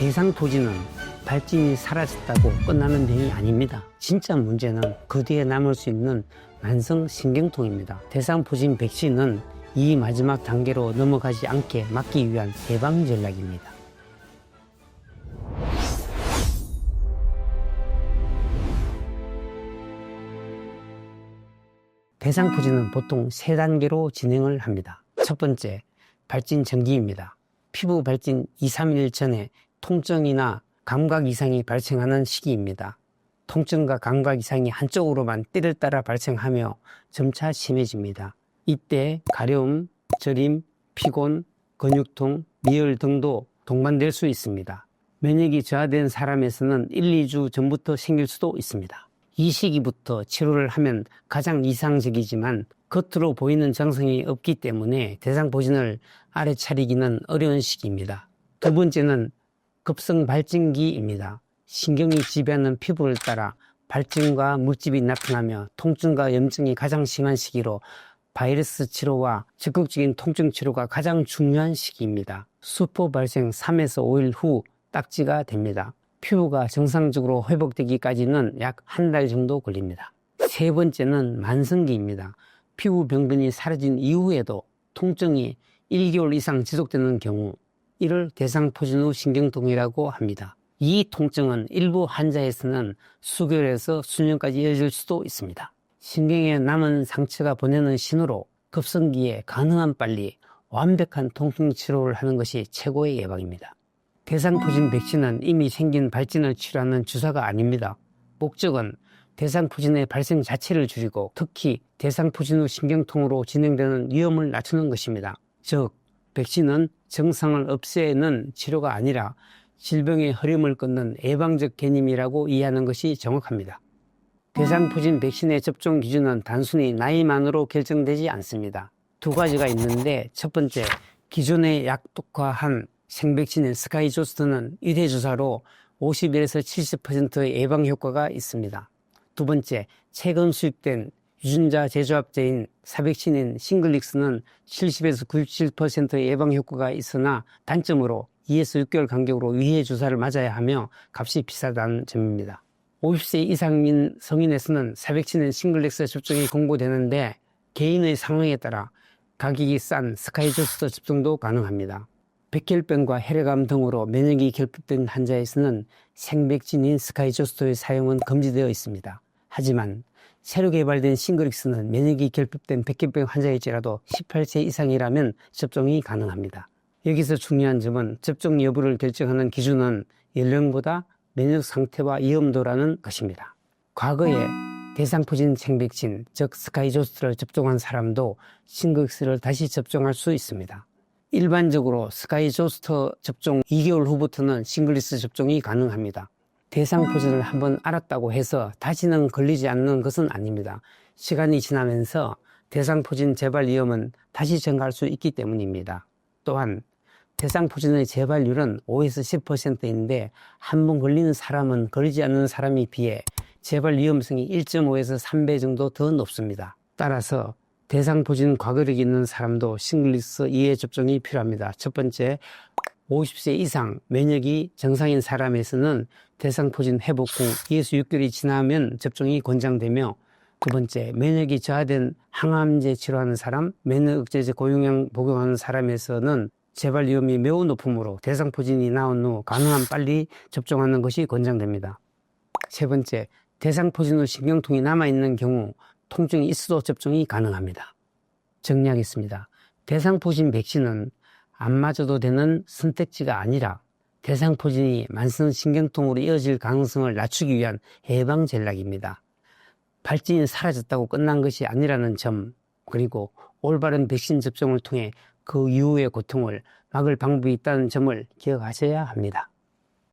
대상포진은 발진이 사라졌다고 끝나는 병이 아닙니다. 진짜 문제는 그 뒤에 남을 수 있는 만성 신경통입니다. 대상포진 백신은 이 마지막 단계로 넘어가지 않게 막기 위한 예방 전략입니다. 대상포진은 보통 3단계로 진행을 합니다. 첫 번째, 발진 전기입니다. 피부 발진 2, 3일 전에 통증이나 감각 이상이 발생하는 시기입니다. 통증과 감각 이상이 한쪽으로만 때를 따라 발생하며 점차 심해집니다. 이때 가려움, 저림, 피곤, 근육통, 미열 등도 동반될 수 있습니다. 면역이 저하된 사람에서는 1, 2주 전부터 생길 수도 있습니다. 이 시기부터 치료를 하면 가장 이상적이지만 겉으로 보이는 증상이 없기 때문에 대상포진을 알아차리기는 어려운 시기입니다. 두 번째는 급성 발진기입니다. 신경이 지배하는 피부를 따라 발진과 물집이 나타나며 통증과 염증이 가장 심한 시기로 바이러스 치료와 적극적인 통증 치료가 가장 중요한 시기입니다. 수포 발생 3에서 5일 후 딱지가 됩니다. 피부가 정상적으로 회복되기까지는 약 한 달 정도 걸립니다. 세 번째는 만성기입니다. 피부 병변이 사라진 이후에도 통증이 1개월 이상 지속되는 경우, 이를 대상포진 후 신경통이라고 합니다. 이 통증은 일부 환자에서는 수개월에서 수년까지 이어질 수도 있습니다. 신경에 남은 상처가 보내는 신호로 급성기에 가능한 빨리 완벽한 통증 치료를 하는 것이 최고의 예방입니다. 대상포진 백신은 이미 생긴 발진을 치료하는 주사가 아닙니다. 목적은 대상포진의 발생 자체를 줄이고 특히 대상포진 후 신경통으로 진행되는 위험을 낮추는 것입니다. 즉, 백신은 증상을 없애는 치료가 아니라 질병의 흐름을 끊는 예방적 개념이라고 이해하는 것이 정확합니다. 대상포진 백신의 접종 기준은 단순히 나이만으로 결정되지 않습니다. 두 가지가 있는데, 첫 번째, 기존의 약독화한 생백신인 스카이조스트는 1회 주사로 51에서 70%의 예방 효과가 있습니다. 두 번째, 최근 수입된 유전자 제조업체인 사백신인 싱글릭스는 70에서 97%의 예방 효과가 있으나 단점으로 2에서 6개월 간격으로 위해 주사를 맞아야 하며 값이 비싸다는 점입니다. 50세 이상인 성인에서는 사백신인 싱글릭스 접종이 공고되는데 개인의 상황에 따라 가격이 싼 스카이조스트 접종도 가능합니다. 백혈병과 혈액암 등으로 면역이 결핍된 환자에서는 생백신인 스카이조스트의 사용은 금지되어 있습니다. 하지만 새로 개발된 싱글릭스는 면역이 결핍된 백혈병 환자일지라도 18세 이상이라면 접종이 가능합니다. 여기서 중요한 점은 접종 여부를 결정하는 기준은 연령보다 면역 상태와 위험도라는 것입니다. 과거에 대상포진 생백신, 즉 스카이조스트를 접종한 사람도 싱글릭스를 다시 접종할 수 있습니다. 일반적으로 스카이조스트 접종 2개월 후부터는 싱글릭스 접종이 가능합니다. 대상포진을 한번 알았다고 해서 다시는 걸리지 않는 것은 아닙니다. 시간이 지나면서 대상포진 재발 위험은 다시 증가할 수 있기 때문입니다. 또한 대상포진의 재발률은 5에서 10%인데 한 번 걸리는 사람은 걸리지 않는 사람에 비해 재발 위험성이 1.5에서 3배 정도 더 높습니다. 따라서 대상포진 과거력이 있는 사람도 싱글릭스 2회 접종이 필요합니다. 첫 번째, 50세 이상 면역이 정상인 사람에서는 대상포진 회복 후 2에서 6개월이 지나면 접종이 권장되며, 두 번째, 면역이 저하된 항암제 치료하는 사람, 면역 억제제 고용량 복용하는 사람에서는 재발 위험이 매우 높으므로 대상포진이 나온 후 가능한 빨리 접종하는 것이 권장됩니다. 세 번째, 대상포진 후 신경통이 남아있는 경우 통증이 있어도 접종이 가능합니다. 정리하겠습니다. 대상포진 백신은 안 맞아도 되는 선택지가 아니라 대상포진이 만성신경통으로 이어질 가능성을 낮추기 위한 예방 전략입니다. 발진이 사라졌다고 끝난 것이 아니라는 점, 그리고 올바른 백신 접종을 통해 그 이후의 고통을 막을 방법이 있다는 점을 기억하셔야 합니다.